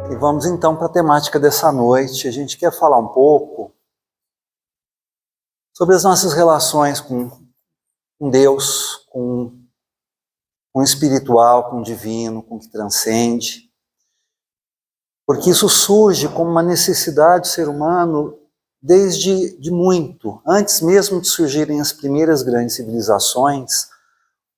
E vamos então para a temática dessa noite. A gente quer falar um pouco sobre as nossas relações com Deus, com o espiritual, com o divino, com o que transcende. Porque isso surge como uma necessidade do ser humano desde muito. Antes mesmo de surgirem as primeiras grandes civilizações,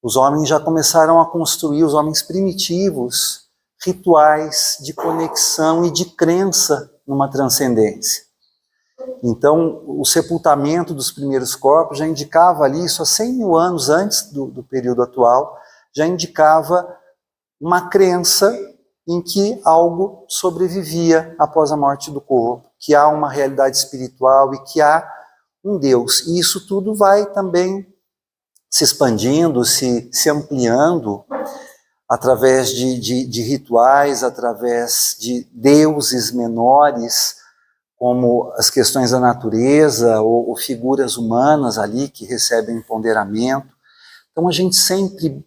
os homens já começaram a construir, os homens primitivos, rituais de conexão e de crença numa transcendência. Então, o sepultamento dos primeiros corpos já indicava ali, isso há 100 mil anos antes do período atual, já indicava uma crença em que algo sobrevivia após a morte do corpo, que há uma realidade espiritual e que há um Deus. E isso tudo vai também se expandindo, se ampliando, através de rituais, através de deuses menores, como as questões da natureza, ou figuras humanas ali que recebem empoderamento. Então a gente sempre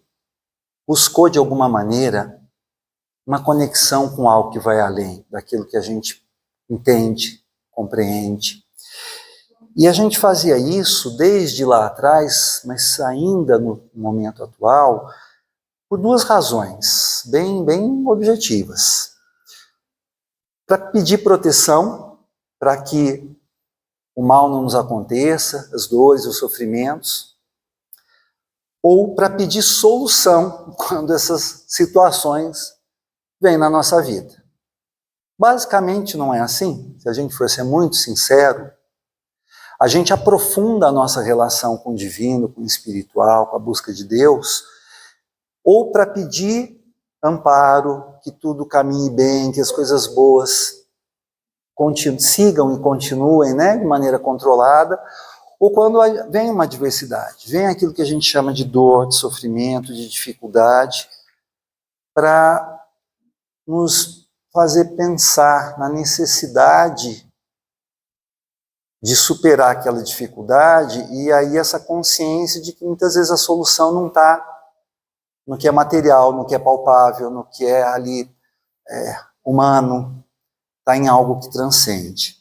buscou, de alguma maneira, uma conexão com algo que vai além daquilo que a gente entende, compreende. E a gente fazia isso desde lá atrás, mas ainda no momento atual, por duas razões, bem objetivas. Para pedir proteção, para que o mal não nos aconteça, as dores, os sofrimentos, ou para pedir solução quando essas situações vêm na nossa vida. Basicamente não é assim, se a gente for ser muito sincero, a gente aprofunda a nossa relação com o divino, com o espiritual, com a busca de Deus, ou para pedir amparo, que tudo caminhe bem, que as coisas boas sigam e continuem, né, de maneira controlada, ou quando vem uma adversidade, vem aquilo que a gente chama de dor, de sofrimento, de dificuldade, para nos fazer pensar na necessidade de superar aquela dificuldade, e aí essa consciência de que muitas vezes a solução não está no que é material, no que é palpável, no que é ali humano, está em algo que transcende,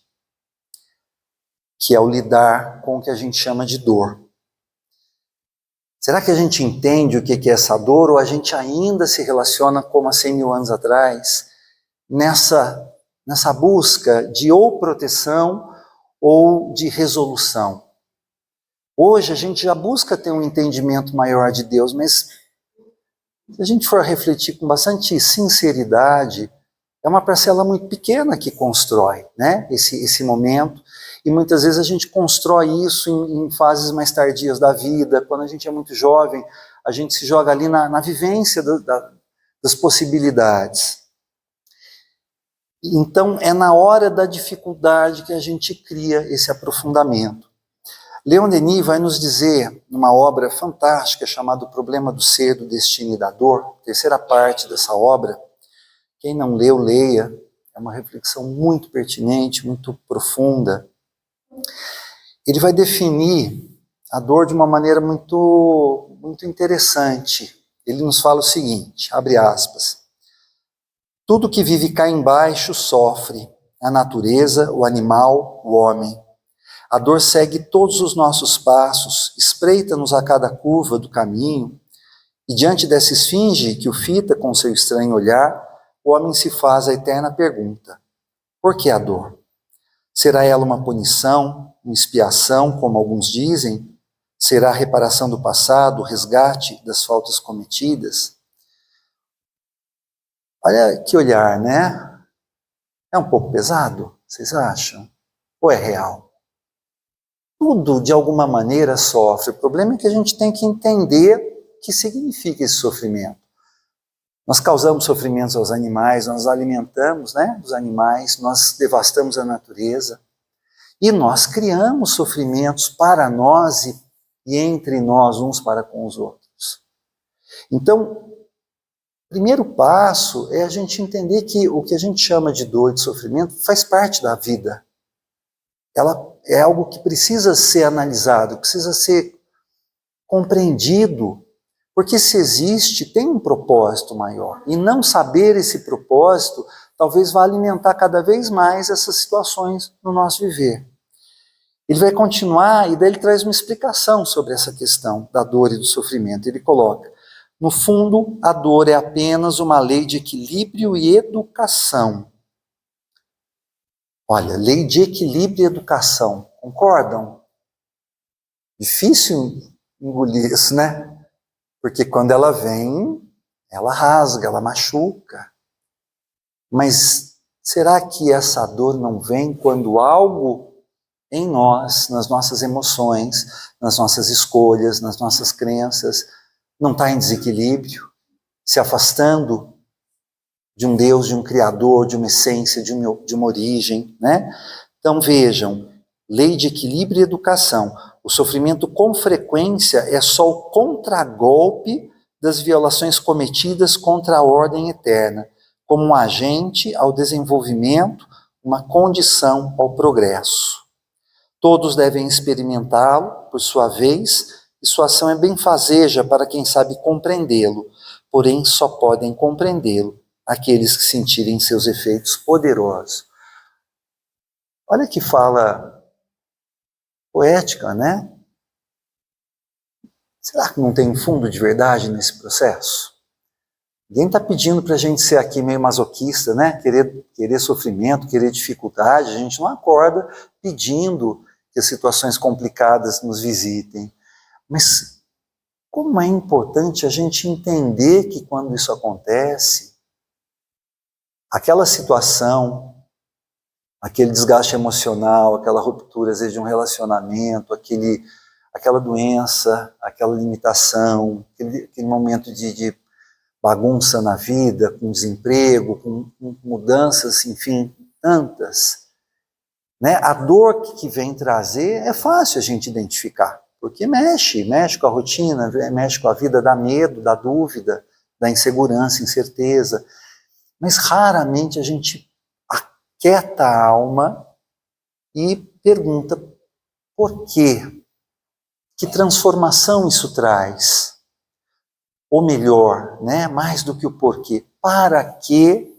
que é o lidar com o que a gente chama de dor. Será que a gente entende o que é essa dor, ou a gente ainda se relaciona como há 100 mil anos atrás, nessa busca de ou proteção ou de resolução? Hoje a gente já busca ter um entendimento maior de Deus, mas se a gente for refletir com bastante sinceridade, é uma parcela muito pequena que constrói, né, esse momento, e muitas vezes a gente constrói isso em fases mais tardias da vida. Quando a gente é muito jovem, a gente se joga ali na vivência das possibilidades. Então é na hora da dificuldade que a gente cria esse aprofundamento. Leon Denis vai nos dizer, numa obra fantástica chamada O Problema do Ser, do Destino e da Dor, terceira parte dessa obra, quem não leu, leia, é uma reflexão muito pertinente, muito profunda. Ele vai definir a dor de uma maneira muito interessante. Ele nos fala o seguinte, abre aspas: tudo que vive cá embaixo sofre, a natureza, o animal, o homem. A dor segue todos os nossos passos, espreita-nos a cada curva do caminho, e diante dessa esfinge que o fita com seu estranho olhar, o homem se faz a eterna pergunta: por que a dor? Será ela uma punição, uma expiação, como alguns dizem? Será a reparação do passado, o resgate das faltas cometidas? Olha que olhar, né? É um pouco pesado, vocês acham? Ou é real? Tudo, de alguma maneira, sofre. O problema é que a gente tem que entender o que significa esse sofrimento. Nós causamos sofrimentos aos animais, nós alimentamos, né, os animais, nós devastamos a natureza, e nós criamos sofrimentos para nós e entre nós, uns para com os outros. Então, o primeiro passo é a gente entender que o que a gente chama de dor, de sofrimento, faz parte da vida. Ela é algo que precisa ser analisado, precisa ser compreendido, porque se existe, tem um propósito maior. E não saber esse propósito talvez vá alimentar cada vez mais essas situações no nosso viver. Ele vai continuar e daí ele traz uma explicação sobre essa questão da dor e do sofrimento. Ele coloca: no fundo, a dor é apenas uma lei de equilíbrio e educação. Olha, lei de equilíbrio e educação, concordam? Difícil engolir isso, né? Porque quando ela vem, ela rasga, ela machuca. Mas será que essa dor não vem quando algo em nós, nas nossas emoções, nas nossas escolhas, nas nossas crenças, não está em desequilíbrio, se afastando de um Deus, de um Criador, de uma essência, de uma origem, né? Então vejam, lei de equilíbrio e educação. O sofrimento com frequência é só o contragolpe das violações cometidas contra a ordem eterna, como um agente ao desenvolvimento, uma condição ao progresso. Todos devem experimentá-lo, por sua vez, e sua ação é benfazeja para quem sabe compreendê-lo, porém só podem compreendê-lo aqueles que sentirem seus efeitos poderosos. Olha que fala poética, né? Será que não tem um fundo de verdade nesse processo? Ninguém está pedindo para a gente ser aqui meio masoquista, né? Querer sofrimento, querer dificuldade. A gente não acorda pedindo que as situações complicadas nos visitem. Mas como é importante a gente entender que quando isso acontece, aquela situação, aquele desgaste emocional, aquela ruptura, às vezes, de um relacionamento, aquela doença, aquela limitação, aquele momento de bagunça na vida, com desemprego, com mudanças, enfim, tantas, né? A dor que vem trazer é fácil a gente identificar, porque mexe com a rotina, mexe com a vida, dá medo, dá dúvida, dá insegurança, incerteza, mas raramente a gente aquieta a alma e pergunta por quê? Que transformação isso traz? Ou melhor, né, mais do que o porquê, para que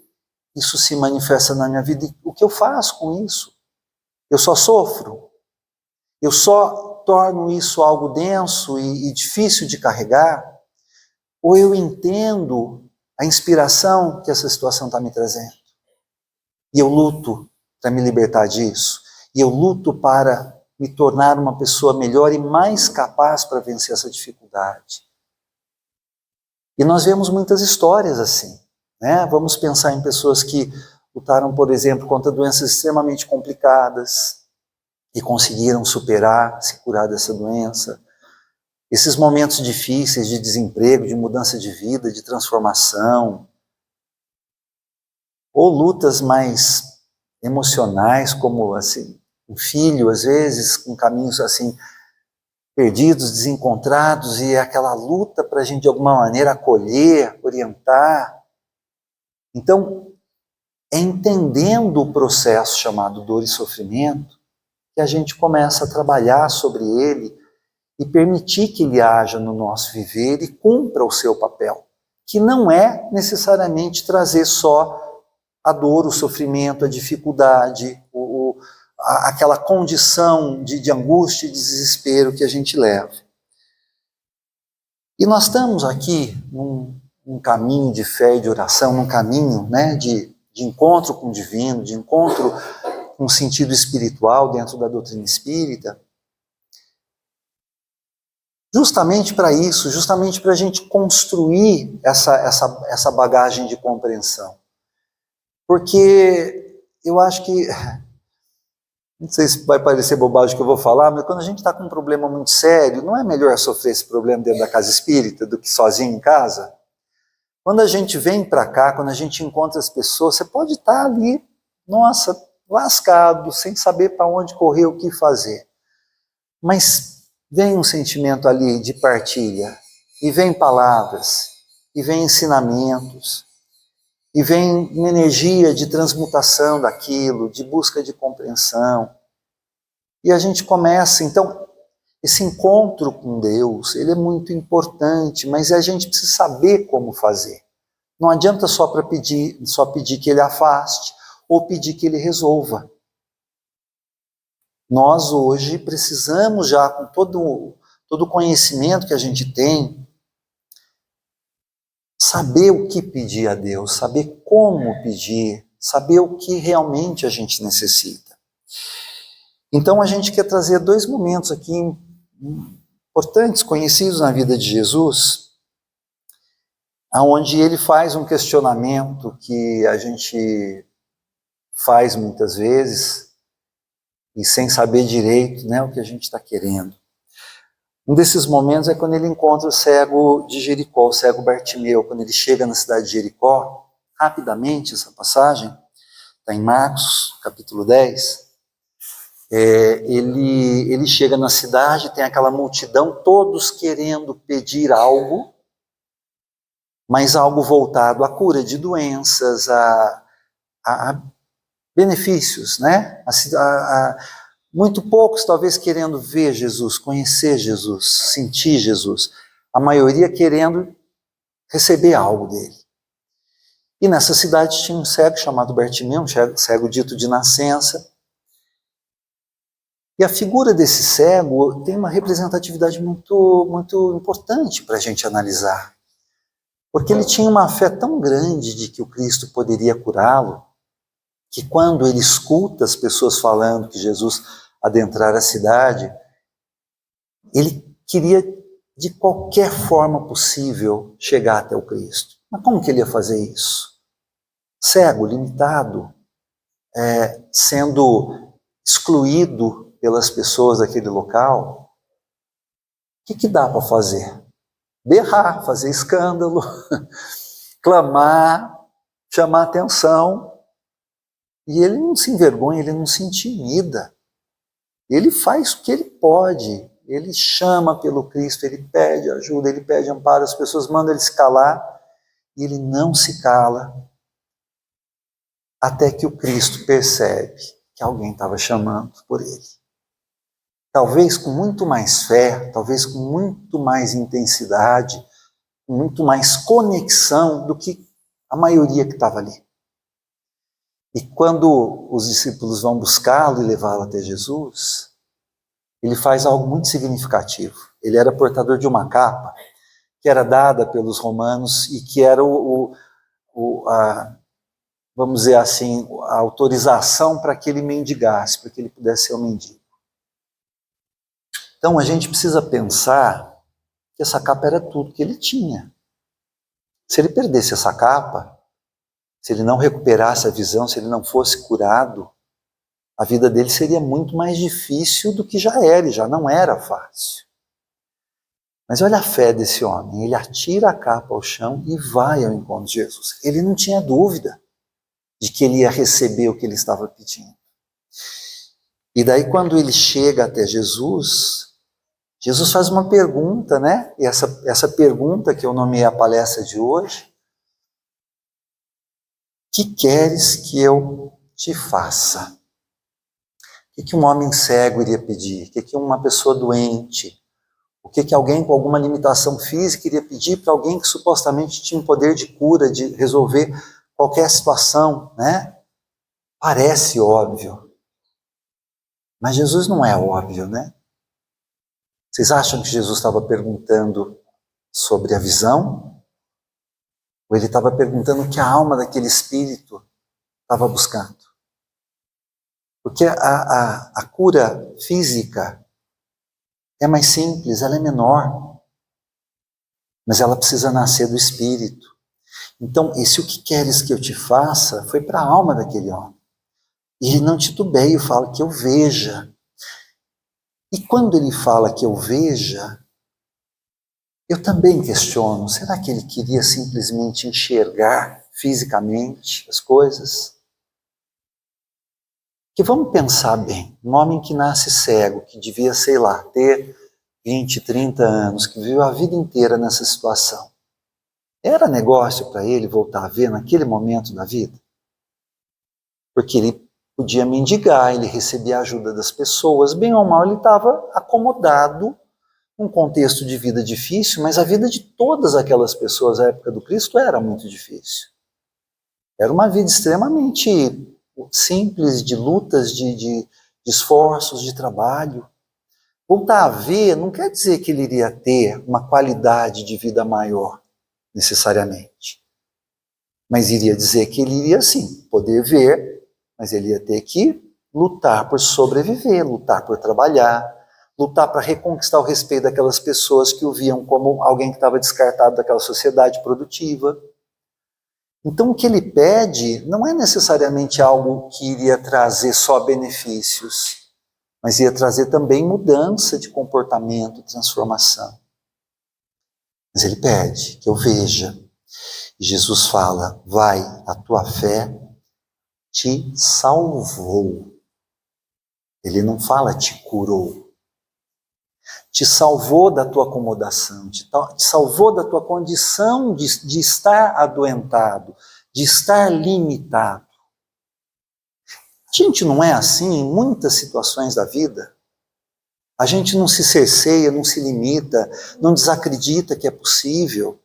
isso se manifesta na minha vida? E o que eu faço com isso? Eu só sofro? Eu só torno isso algo denso e difícil de carregar? Ou eu entendo a inspiração que essa situação está me trazendo? E eu luto para me libertar disso? E eu luto para me tornar uma pessoa melhor e mais capaz para vencer essa dificuldade? E nós vemos muitas histórias assim, né? Vamos pensar em pessoas que lutaram, por exemplo, contra doenças extremamente complicadas e conseguiram superar, se curar dessa doença. Esses momentos difíceis de desemprego, de mudança de vida, de transformação, ou lutas mais emocionais, como assim, um filho, às vezes, com caminhos assim perdidos, desencontrados, e aquela luta para a gente de alguma maneira acolher, orientar. Então, é entendendo o processo chamado dor e sofrimento que a gente começa a trabalhar sobre ele e permitir que ele haja no nosso viver e cumpra o seu papel, que não é necessariamente trazer só a dor, o sofrimento, a dificuldade, aquela condição de angústia e desespero que a gente leva. E nós estamos aqui num caminho de fé e de oração, num caminho, né, de encontro com o divino, de encontro com o sentido espiritual dentro da doutrina espírita, justamente para isso, justamente para a gente construir essa bagagem de compreensão. Porque eu acho que, não sei se vai parecer bobagem o que eu vou falar, mas quando a gente está com um problema muito sério, não é melhor sofrer esse problema dentro da casa espírita do que sozinho em casa? Quando a gente vem para cá, quando a gente encontra as pessoas, você pode estar ali, nossa, lascado, sem saber para onde correr, o que fazer. Mas vem um sentimento ali de partilha, e vem palavras, e vem ensinamentos, e vem uma energia de transmutação daquilo, de busca de compreensão. E a gente começa, então, esse encontro com Deus, ele é muito importante, mas a gente precisa saber como fazer. Não adianta só pedir que ele afaste ou pedir que ele resolva. Nós hoje precisamos, já com todo o conhecimento que a gente tem, saber o que pedir a Deus, saber como pedir, saber o que realmente a gente necessita. Então a gente quer trazer 2 momentos aqui importantes, conhecidos na vida de Jesus, aonde ele faz um questionamento que a gente faz muitas vezes e sem saber direito, né, o que a gente está querendo. Um desses momentos é quando ele encontra o cego de Jericó, o cego Bartimeu, quando ele chega na cidade de Jericó. Rapidamente, essa passagem está em Marcos, capítulo 10. Ele chega na cidade, tem aquela multidão, todos querendo pedir algo, mas algo voltado à cura de doenças, a benefícios, né? Muito poucos talvez querendo ver Jesus, conhecer Jesus, sentir Jesus. A maioria querendo receber algo dele. E nessa cidade tinha um cego chamado Bartimeu, um cego dito de nascença. E a figura desse cego tem uma representatividade muito, muito importante para a gente analisar. Porque ele tinha uma fé tão grande de que o Cristo poderia curá-lo, que quando ele escuta as pessoas falando que Jesus adentrara a cidade, ele queria de qualquer forma possível chegar até o Cristo. Mas como que ele ia fazer isso? Cego, limitado, sendo excluído pelas pessoas daquele local, o que dá para fazer? Berrar, fazer escândalo, clamar, chamar atenção. E ele não se envergonha, ele não se intimida. Ele faz o que ele pode. Ele chama pelo Cristo, ele pede ajuda, ele pede amparo. As pessoas mandam ele se calar e ele não se cala. Até que o Cristo percebe que alguém estava chamando por ele. Talvez com muito mais fé, talvez com muito mais intensidade, com muito mais conexão do que a maioria que estava ali. E quando os discípulos vão buscá-lo e levá-lo até Jesus, ele faz algo muito significativo. Ele era portador de uma capa que era dada pelos romanos e que era vamos dizer assim, a autorização para que ele mendigasse, para que ele pudesse ser um mendigo. Então a gente precisa pensar que essa capa era tudo que ele tinha. Se ele perdesse essa capa, se ele não recuperasse a visão, se ele não fosse curado, a vida dele seria muito mais difícil do que já era, e já não era fácil. Mas olha a fé desse homem, ele atira a capa ao chão e vai ao encontro de Jesus. Ele não tinha dúvida de que ele ia receber o que ele estava pedindo. E daí quando ele chega até Jesus, Jesus faz uma pergunta, né? E essa pergunta que eu nomeei a palestra de hoje, que queres que eu te faça? O que um homem cego iria pedir? O que uma pessoa doente? O que alguém com alguma limitação física iria pedir para alguém que supostamente tinha um poder de cura, de resolver qualquer situação, né? Parece óbvio. Mas Jesus não é óbvio, né? Vocês acham que Jesus estava perguntando sobre a visão? Ou ele estava perguntando o que a alma daquele espírito estava buscando? Porque a cura física é mais simples, ela é menor. Mas ela precisa nascer do espírito. Então, esse o que queres que eu te faça foi para a alma daquele homem. E ele não titubeia, fala que eu veja. E quando ele fala que eu veja, eu também questiono, será que ele queria simplesmente enxergar fisicamente as coisas? Que vamos pensar bem, um homem que nasce cego, que devia, sei lá, ter 20, 30 anos, que viveu a vida inteira nessa situação. Era negócio para ele voltar a ver naquele momento da vida? Porque ele podia mendigar, ele recebia a ajuda das pessoas, bem ou mal ele estava acomodado um contexto de vida difícil, mas a vida de todas aquelas pessoas à época do Cristo era muito difícil. Era uma vida extremamente simples, de lutas, de esforços, de trabalho. Voltar a ver não quer dizer que ele iria ter uma qualidade de vida maior, necessariamente. Mas iria dizer que ele iria, sim, poder ver, mas ele ia ter que lutar por sobreviver, lutar por trabalhar, lutar para reconquistar o respeito daquelas pessoas que o viam como alguém que estava descartado daquela sociedade produtiva. Então o que ele pede não é necessariamente algo que iria trazer só benefícios, mas ia trazer também mudança de comportamento, transformação. Mas ele pede que eu veja. E Jesus fala, vai, a tua fé te salvou. Ele não fala te curou. Te salvou da tua acomodação, te salvou da tua condição de estar adoentado, de estar limitado. A gente não é assim em muitas situações da vida. A gente não se cerceia, não se limita, não desacredita que é possível,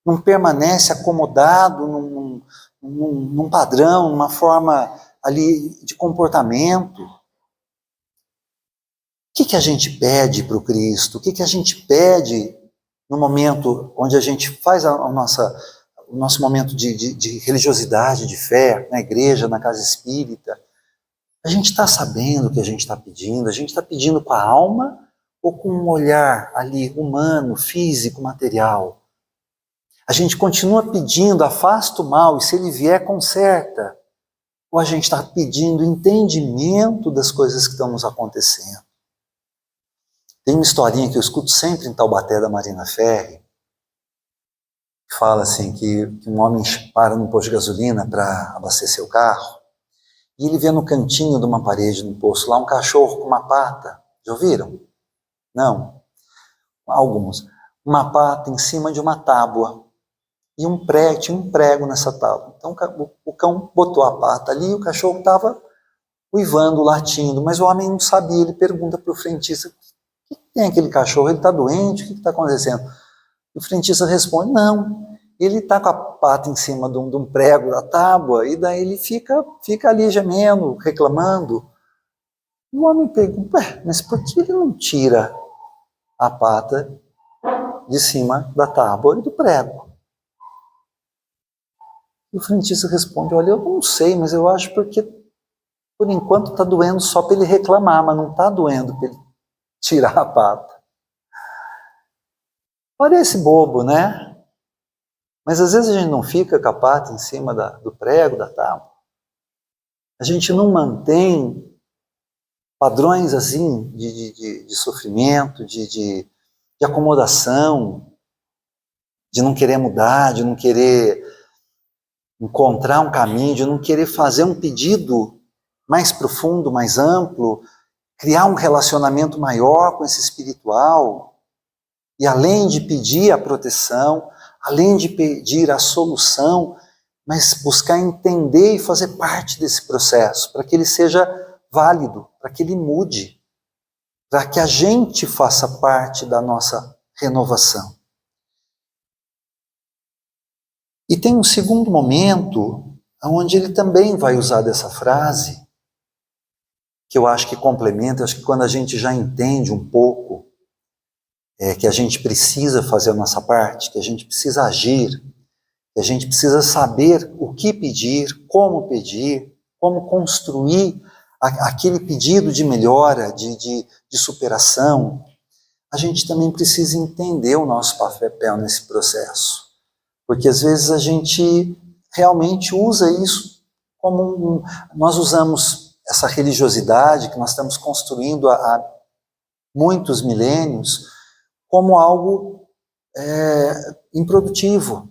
não permanece acomodado num padrão, numa forma ali de comportamento. O que a gente pede para o Cristo? O que a gente pede no momento onde a gente faz o nosso momento de religiosidade, de fé, na igreja, na casa espírita? A gente está sabendo o que a gente está pedindo? A gente está pedindo com a alma ou com um olhar ali humano, físico, material? A gente continua pedindo, afasta o mal, e se ele vier, conserta? Ou a gente está pedindo entendimento das coisas que estão nos acontecendo? Tem uma historinha que eu escuto sempre em Taubaté da Marina Ferry, que fala assim, que um homem para num posto de gasolina para abastecer o carro, e ele vê no cantinho de uma parede no posto lá um cachorro com uma pata. Já ouviram? Não? Alguns. Uma pata em cima de uma tábua. E tinha um prego nessa tábua. Então o cão botou a pata ali e o cachorro estava uivando, latindo, mas o homem não sabia. Ele pergunta para o frentista, o que tem aquele cachorro? Ele está doente? O que está acontecendo? O frentista responde, não, ele está com a pata em cima de um prego da tábua, e daí ele fica ali gemendo, reclamando. E o homem pergunta, mas por que ele não tira a pata de cima da tábua e do prego? E o frentista responde, olha, eu não sei, mas eu acho porque, por enquanto, está doendo só para ele reclamar, mas não está doendo para ele tirar a pata. Parece bobo, né? Mas às vezes a gente não fica com a pata em cima do prego, da tábua. A gente não mantém padrões assim de sofrimento, de acomodação, de não querer mudar, de não querer encontrar um caminho, de não querer fazer um pedido mais profundo, mais amplo, criar um relacionamento maior com esse espiritual. E além de pedir a proteção, além de pedir a solução, mas buscar entender e fazer parte desse processo, para que ele seja válido, para que ele mude, para que a gente faça parte da nossa renovação. E tem um segundo momento, onde ele também vai usar dessa frase, que eu acho que complementa, eu acho que quando a gente já entende um pouco, que a gente precisa fazer a nossa parte, que a gente precisa agir, que a gente precisa saber o que pedir, como construir aquele pedido de melhora, de superação. A gente também precisa entender o nosso papel nesse processo. Porque às vezes a gente realmente usa isso como nós usamos essa religiosidade que nós estamos construindo há muitos milênios como algo improdutivo,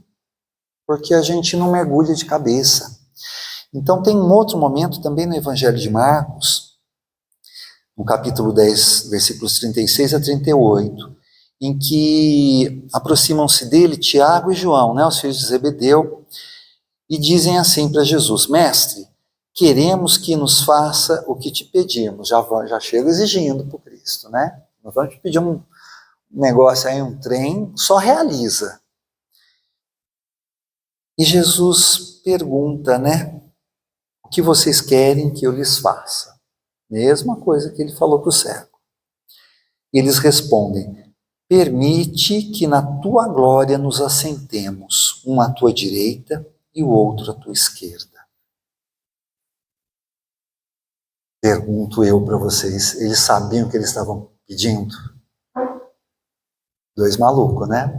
porque a gente não mergulha de cabeça. Então tem um outro momento também no Evangelho de Marcos, no capítulo 10, versículos 36 a 38, em que aproximam-se dele Tiago e João, os filhos de Zebedeu, e dizem assim para Jesus, mestre, queremos que nos faça o que te pedimos. Já chega exigindo para o Cristo, Nós vamos te pedir negócio aí, um trem, só realiza. E Jesus pergunta, né? O que vocês querem que eu lhes faça? Mesma coisa que ele falou para o cego. E eles respondem: permite que na tua glória nos assentemos, um à tua direita e o outro à tua esquerda. Pergunto eu para vocês, eles sabiam o que eles estavam pedindo? Dois malucos, né?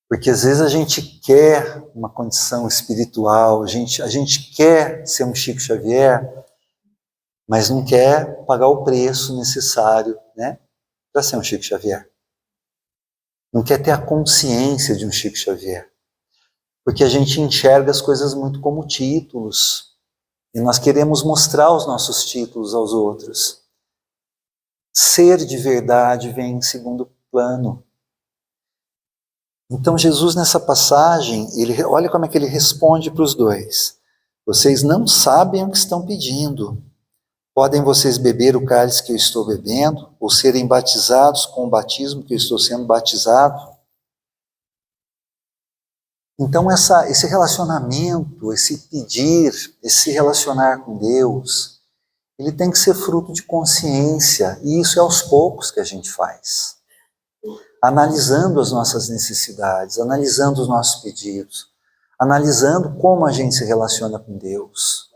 Porque às vezes a gente quer uma condição espiritual, a gente quer ser um Chico Xavier, mas não quer pagar o preço necessário, né, para ser um Chico Xavier. Não quer ter a consciência de um Chico Xavier. Porque a gente enxerga as coisas muito como títulos. E nós queremos mostrar os nossos títulos aos outros. Ser de verdade vem em segundo plano. Então Jesus nessa passagem, olha como é que ele responde para os dois. Vocês não sabem o que estão pedindo. Podem vocês beber o cálice que eu estou bebendo, ou serem batizados com o batismo que eu estou sendo batizado? Então esse relacionamento, esse pedir, esse relacionar com Deus, ele tem que ser fruto de consciência, e isso é aos poucos que a gente faz. Analisando as nossas necessidades, analisando os nossos pedidos, analisando como a gente se relaciona com Deus,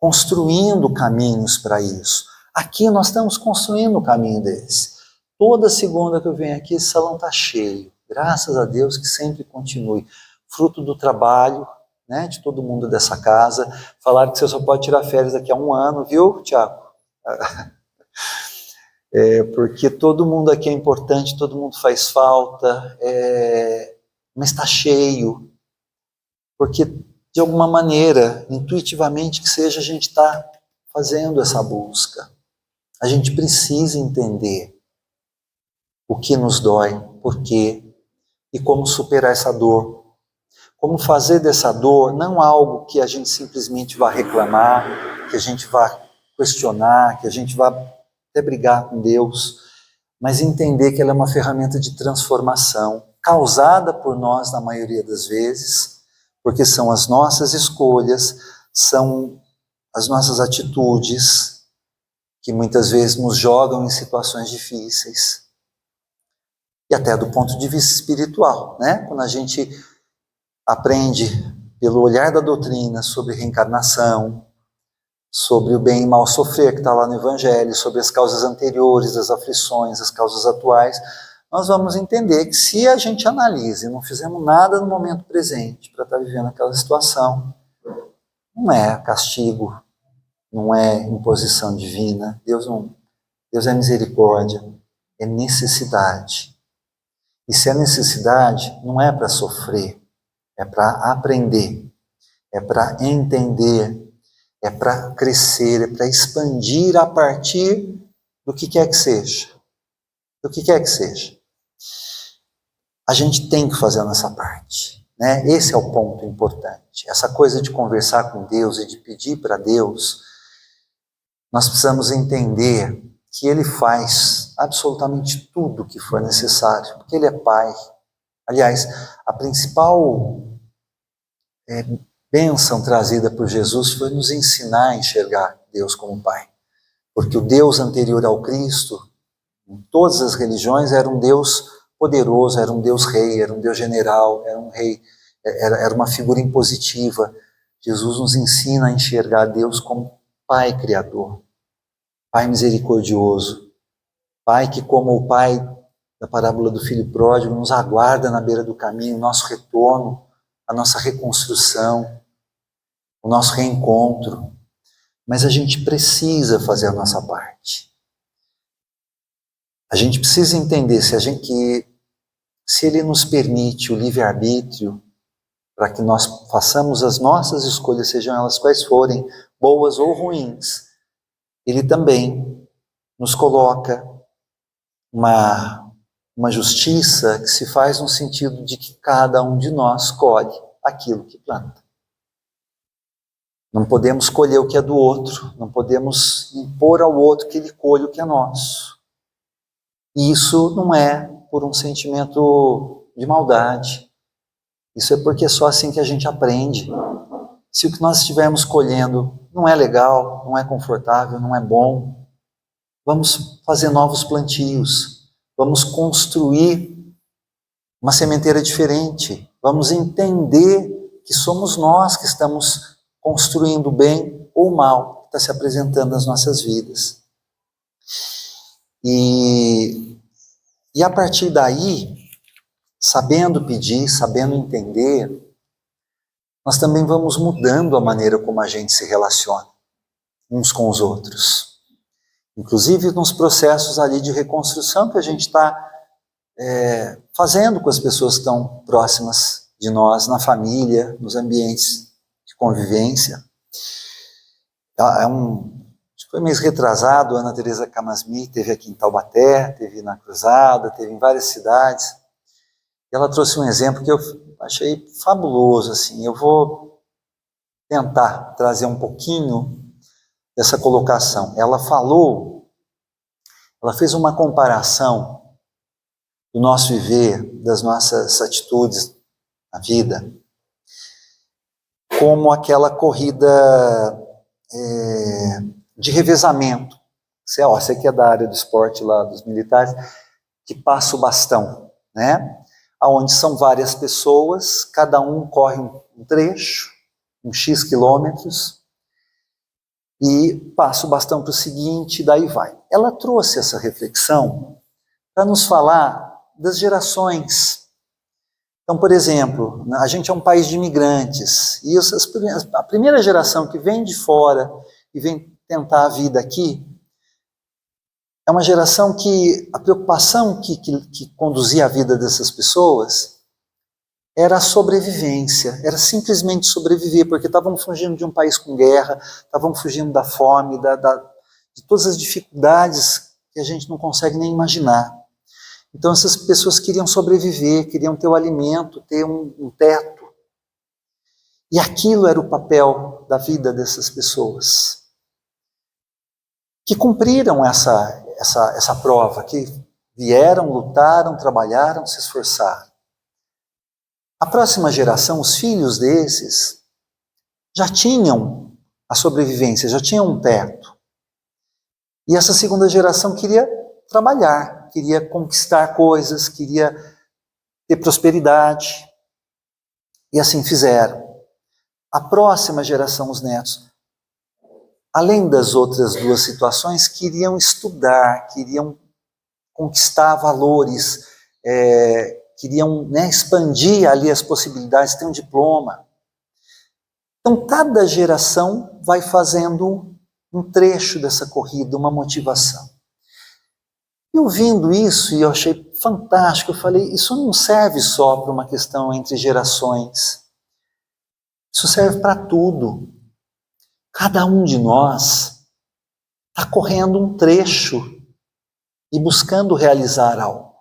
construindo caminhos para isso. Aqui nós estamos construindo um caminho desse. Toda segunda que eu venho aqui, esse salão está cheio. Graças a Deus que sempre continue. Fruto do trabalho, né, de todo mundo dessa casa. Falaram que você só pode tirar férias daqui a 1 ano, viu, Tiago? Porque todo mundo aqui é importante, todo mundo faz falta, mas está cheio. Porque, de alguma maneira, intuitivamente que seja, a gente está fazendo essa busca. A gente precisa entender o que nos dói, por quê, e como superar essa dor. Como fazer dessa dor não algo que a gente simplesmente vá reclamar, que a gente vá questionar, que a gente vá até brigar com Deus, mas entender que ela é uma ferramenta de transformação, causada por nós na maioria das vezes, porque são as nossas escolhas, são as nossas atitudes, que muitas vezes nos jogam em situações difíceis. E até do ponto de vista espiritual, né? Quando a gente aprende pelo olhar da doutrina sobre reencarnação, sobre o bem e mal sofrer que está lá no Evangelho, sobre as causas anteriores das aflições, as causas atuais, nós vamos entender que se a gente analisa e não fizemos nada no momento presente para estar vivendo aquela situação, não é castigo, não é imposição divina, Deus é misericórdia, é necessidade. E se é necessidade, não é para sofrer, é para aprender, é para entender, é para crescer, é para expandir a partir do que quer que seja. Do que quer que seja. A gente tem que fazer a nossa parte, né? Esse é o ponto importante. Essa coisa de conversar com Deus e de pedir para Deus, nós precisamos entender que Ele faz absolutamente tudo o que for necessário, porque Ele é Pai. Aliás, a principal bênção trazida por Jesus foi nos ensinar a enxergar Deus como Pai. Porque o Deus anterior ao Cristo, em todas as religiões, era um Deus poderoso, era um Deus rei, era um Deus general, era um rei, era uma figura impositiva. Jesus nos ensina a enxergar Deus como Pai Criador, Pai misericordioso, Pai que, como o Pai da parábola do filho pródigo, nos aguarda na beira do caminho, o nosso retorno, a nossa reconstrução, o nosso reencontro. Mas a gente precisa fazer a nossa parte. A gente precisa entender se Ele nos permite o livre-arbítrio para que nós façamos as nossas escolhas, sejam elas quais forem, boas ou ruins, Ele também nos coloca uma justiça que se faz no sentido de que cada um de nós colhe aquilo que planta. Não podemos colher o que é do outro, não podemos impor ao outro que ele colhe o que é nosso. E isso não é por um sentimento de maldade. Isso é porque é só assim que a gente aprende. Se o que nós estivermos colhendo não é legal, não é confortável, não é bom, vamos fazer novos plantios, vamos construir uma sementeira diferente, vamos entender que somos nós que estamos construindo o bem ou o mal que está se apresentando nas nossas vidas. E a partir daí, sabendo pedir, sabendo entender, nós também vamos mudando a maneira como a gente se relaciona uns com os outros. Inclusive nos processos ali de reconstrução que a gente está fazendo com as pessoas que estão próximas de nós, na família, nos ambientes de convivência. Acho que foi mês retrasado, a Ana Teresa Camasmi esteve aqui em Taubaté, esteve na Cruzada, esteve em várias cidades. E ela trouxe um exemplo que eu achei fabuloso, assim. Eu vou tentar trazer um pouquinho dessa colocação. Ela fez uma comparação do nosso viver, das nossas atitudes na vida, como aquela corrida de revezamento. Você que é da área do esporte lá, dos militares, que passa o bastão, né? Onde são várias pessoas, cada um corre um trecho, um X quilômetros, e passa o bastão para o seguinte, e daí vai. Ela trouxe essa reflexão para nos falar das gerações. Então, por exemplo, a gente é um país de imigrantes, e a primeira geração que vem de fora e vem tentar a vida aqui, é uma geração que a preocupação que conduzia a vida dessas pessoas era a sobrevivência, era simplesmente sobreviver, porque estavam fugindo de um país com guerra, estavam fugindo da fome, de todas as dificuldades que a gente não consegue nem imaginar. Então essas pessoas queriam sobreviver, queriam ter o alimento, ter um teto. E aquilo era o papel da vida dessas pessoas, que cumpriram essa prova, que vieram, lutaram, trabalharam, se esforçaram. A próxima geração, os filhos desses, já tinham a sobrevivência, já tinham um teto. E essa segunda geração queria trabalhar, queria conquistar coisas, queria ter prosperidade. E assim fizeram. A próxima geração, os netos, além das outras duas situações, queriam estudar, queriam conquistar valores, queriam expandir ali as possibilidades, ter um diploma. Então, cada geração vai fazendo um trecho dessa corrida, uma motivação. E ouvindo isso, e eu achei fantástico, eu falei, isso não serve só para uma questão entre gerações. Isso serve para tudo. Cada um de nós está correndo um trecho e buscando realizar algo.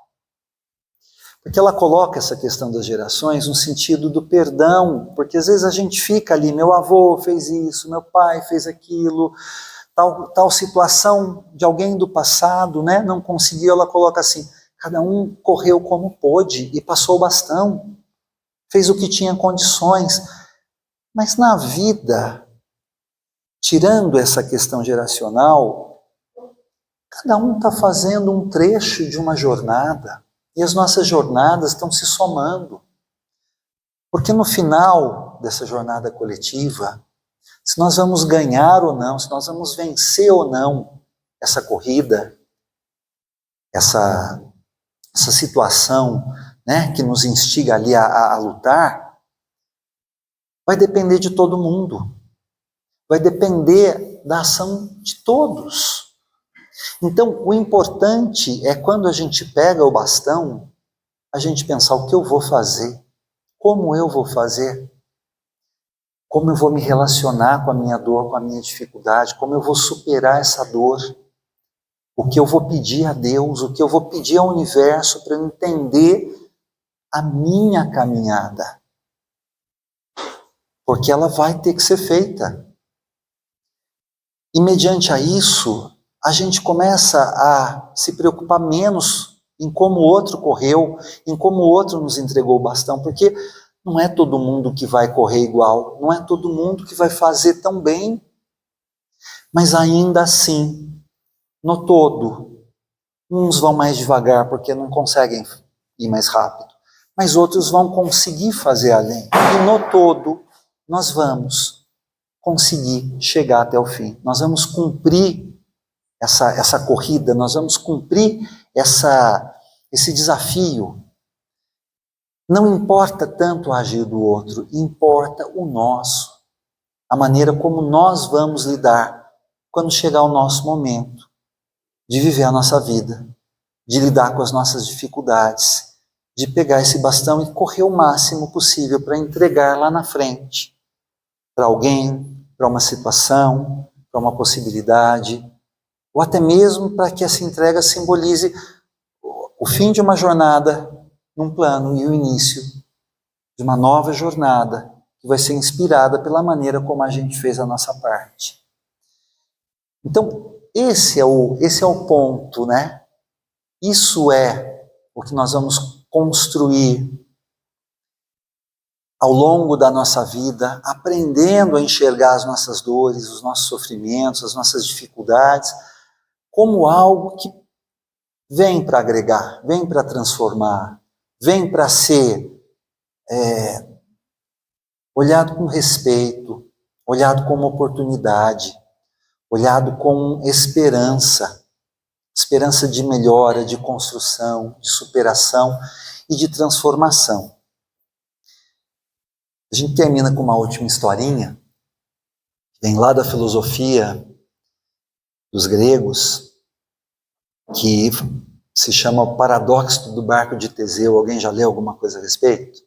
Porque ela coloca essa questão das gerações no sentido do perdão, porque às vezes a gente fica ali, meu avô fez isso, meu pai fez aquilo, tal situação de alguém do passado, né, não conseguiu, ela coloca assim, cada um correu como pôde e passou o bastão, fez o que tinha condições, mas na vida, tirando essa questão geracional, cada um está fazendo um trecho de uma jornada, e as nossas jornadas estão se somando. Porque no final dessa jornada coletiva, se nós vamos ganhar ou não, se nós vamos vencer ou não essa corrida, essa situação, né, que nos instiga ali a lutar, vai depender de todo mundo. Vai depender da ação de todos. Então, o importante é quando a gente pega o bastão, a gente pensar o que eu vou fazer, como eu vou fazer, como eu vou me relacionar com a minha dor, com a minha dificuldade, como eu vou superar essa dor, o que eu vou pedir a Deus, o que eu vou pedir ao universo para eu entender a minha caminhada. Porque ela vai ter que ser feita. E mediante a isso, a gente começa a se preocupar menos em como o outro correu, em como o outro nos entregou o bastão, porque não é todo mundo que vai correr igual, não é todo mundo que vai fazer tão bem, mas ainda assim, no todo, uns vão mais devagar porque não conseguem ir mais rápido, mas outros vão conseguir fazer além, e no todo, nós vamos conseguir chegar até o fim, nós vamos cumprir essa corrida, nós vamos cumprir esse desafio. Não importa tanto o agir do outro, importa o nosso, a maneira como nós vamos lidar quando chegar o nosso momento de viver a nossa vida, de lidar com as nossas dificuldades, de pegar esse bastão e correr o máximo possível para entregar lá na frente, para alguém, para uma situação, para uma possibilidade, ou até mesmo para que essa entrega simbolize o fim de uma jornada num plano e o início de uma nova jornada que vai ser inspirada pela maneira como a gente fez a nossa parte. Então, esse é o ponto, né? Isso é o que nós vamos construir ao longo da nossa vida, aprendendo a enxergar as nossas dores, os nossos sofrimentos, as nossas dificuldades, como algo que vem para agregar, vem para transformar, vem para ser olhado com respeito, olhado como oportunidade, olhado com esperança, esperança de melhora, de construção, de superação e de transformação. A gente termina com uma última historinha, que vem lá da filosofia dos gregos, que se chama o paradoxo do barco de Teseu. Alguém já leu alguma coisa a respeito?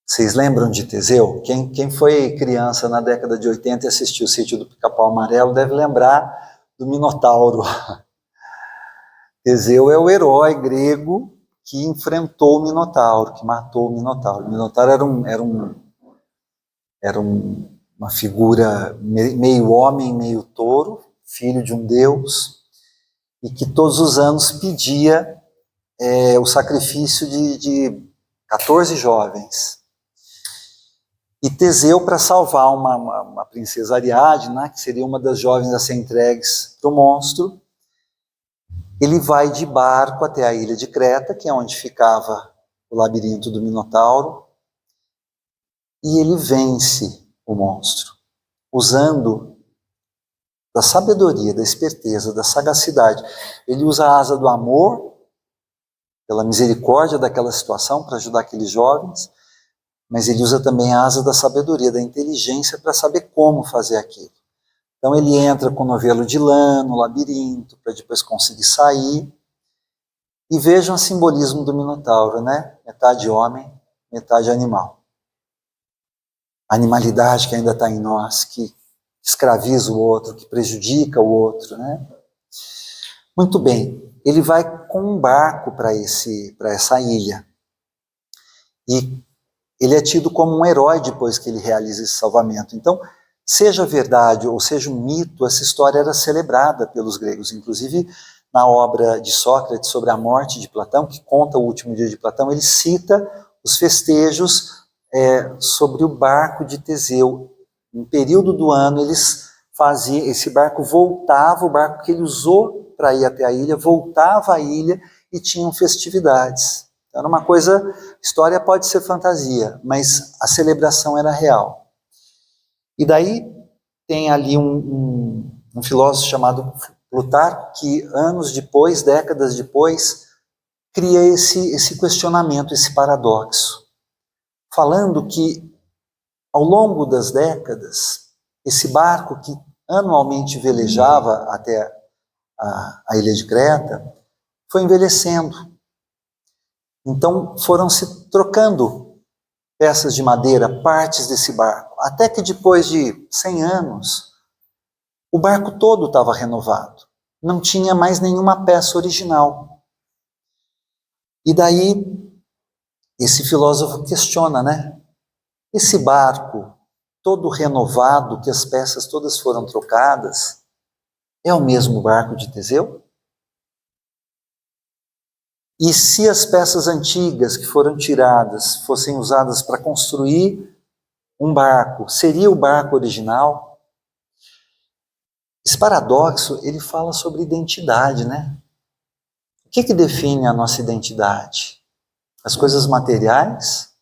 Vocês lembram de Teseu? Quem foi criança na década de 80 e assistiu o Sítio do Pica-Pau Amarelo deve lembrar do Minotauro. Teseu é o herói grego que enfrentou o Minotauro, que matou o Minotauro. O Minotauro era uma figura meio homem, meio touro, filho de um deus, e que todos os anos pedia o sacrifício de 14 jovens. E Teseu, para salvar uma princesa Ariadne, né, que seria uma das jovens a ser entregues para o monstro, ele vai de barco até a ilha de Creta, que é onde ficava o labirinto do Minotauro, e ele vence o monstro, usando da sabedoria, da esperteza, da sagacidade. Ele usa a asa do amor, pela misericórdia daquela situação, para ajudar aqueles jovens, mas ele usa também a asa da sabedoria, da inteligência, para saber como fazer aquilo. Então ele entra com o novelo de lã no labirinto, para depois conseguir sair. E vejam o simbolismo do Minotauro, né? Metade homem, metade animal. A animalidade que ainda está em nós, que escraviza o outro, que prejudica o outro, né? Muito bem, ele vai com um barco para essa ilha. E ele é tido como um herói depois que ele realiza esse salvamento. Então, seja verdade ou seja um mito, essa história era celebrada pelos gregos. Inclusive, na obra de Sócrates sobre a morte de Platão, que conta o último dia de Platão, ele cita os festejos sobre o barco de Teseu. Em período do ano, eles faziam, esse barco voltava, o barco que ele usou para ir até a ilha, voltava à ilha e tinham festividades. Então, era uma coisa, história pode ser fantasia, mas a celebração era real. E daí tem ali um filósofo chamado Plutarco, que anos depois, décadas depois, cria esse questionamento, esse paradoxo, falando que ao longo das décadas, esse barco que anualmente velejava até a ilha de Creta, foi envelhecendo. Então foram se trocando peças de madeira, partes desse barco, até que depois de 100 anos, o barco todo estava renovado. Não tinha mais nenhuma peça original. E daí, esse filósofo questiona, né? Esse barco todo renovado, que as peças todas foram trocadas, É o mesmo barco de Teseu? E se as peças antigas que foram tiradas fossem usadas para construir um barco, seria o barco original? Esse paradoxo, ele fala sobre identidade, né? O que define a nossa identidade? As coisas materiais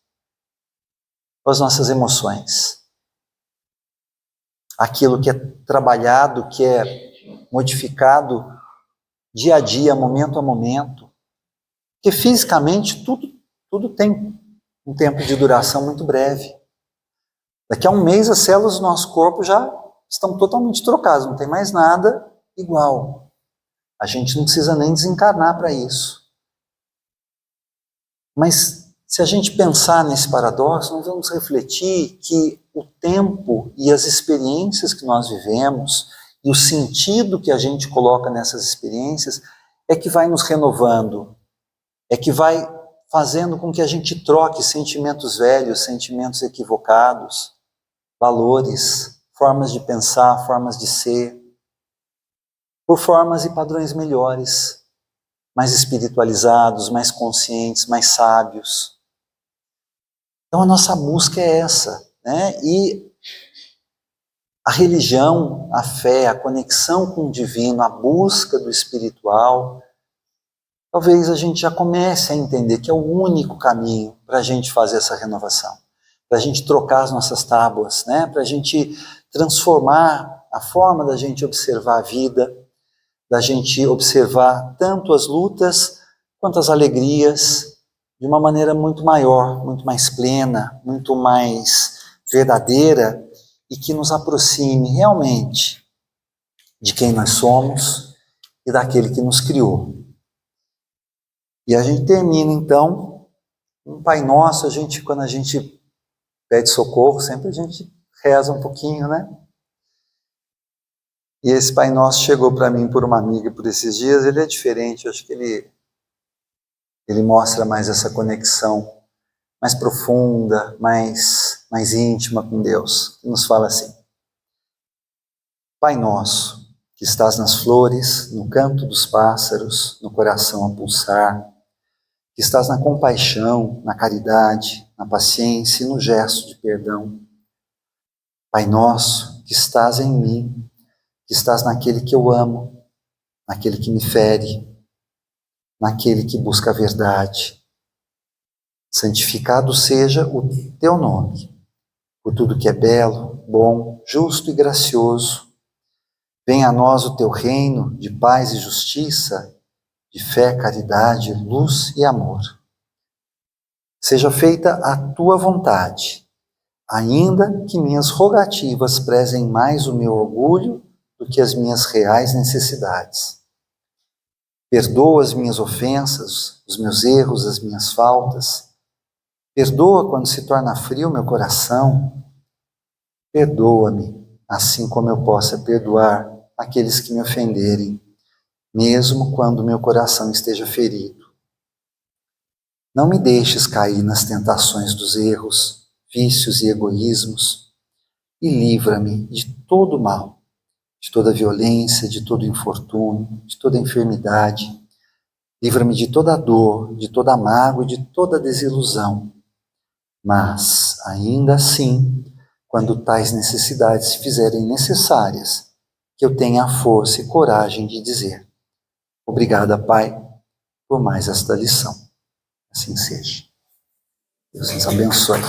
ou as nossas emoções? Aquilo que é trabalhado, que é modificado dia a dia, momento a momento. Porque fisicamente tudo tem um tempo de duração muito breve. Daqui a um mês as células do nosso corpo já estão totalmente trocadas, não tem mais nada igual. A gente não precisa nem desencarnar para isso. Mas se a gente pensar nesse paradoxo, nós vamos refletir que o tempo e as experiências que nós vivemos e o sentido que a gente coloca nessas experiências é que vai nos renovando, é que vai fazendo com que a gente troque sentimentos velhos, sentimentos equivocados, valores, formas de pensar, formas de ser, por formas e padrões melhores, mais espiritualizados, mais conscientes, mais sábios. Então a nossa busca é essa, né? E a religião, a fé, a conexão com o divino, a busca do espiritual, talvez a gente já comece a entender que é o único caminho para a gente fazer essa renovação, para a gente trocar as nossas tábuas, né? Para a gente transformar a forma da gente observar a vida, da gente observar tanto as lutas quanto as alegrias de uma maneira muito maior, muito mais plena, muito mais verdadeira e que nos aproxime realmente de quem nós somos e daquele que nos criou. E a gente termina então um Pai Nosso, quando a gente pede socorro, sempre a gente reza um pouquinho, né? E esse Pai Nosso chegou para mim por uma amiga por esses dias, ele é diferente, eu acho que ele mostra mais essa conexão mais profunda, mais íntima com Deus. Ele nos fala assim: Pai Nosso, que estás nas flores, no canto dos pássaros, no coração a pulsar, que estás na compaixão, na caridade, na paciência e no gesto de perdão. Pai Nosso, que estás em mim, que estás naquele que eu amo, naquele que me fere, naquele que busca a verdade. Santificado seja o teu nome, por tudo que é belo, bom, justo e gracioso. Venha a nós o teu reino de paz e justiça, de fé, caridade, luz e amor. Seja feita a tua vontade, ainda que minhas rogativas prezem mais o meu orgulho do que as minhas reais necessidades. Perdoa as minhas ofensas, os meus erros, as minhas faltas. Perdoa quando se torna frio meu coração. Perdoa-me, assim como eu possa perdoar aqueles que me ofenderem, mesmo quando meu coração esteja ferido. Não me deixes cair nas tentações dos erros, vícios e egoísmos, e livra-me de todo mal, de toda violência, de todo infortúnio, de toda enfermidade. Livra-me de toda dor, de toda mágoa e de toda desilusão. Mas, ainda assim, quando tais necessidades se fizerem necessárias, que eu tenha a força e coragem de dizer: obrigada, Pai, por mais esta lição. Assim seja. Deus nos abençoe.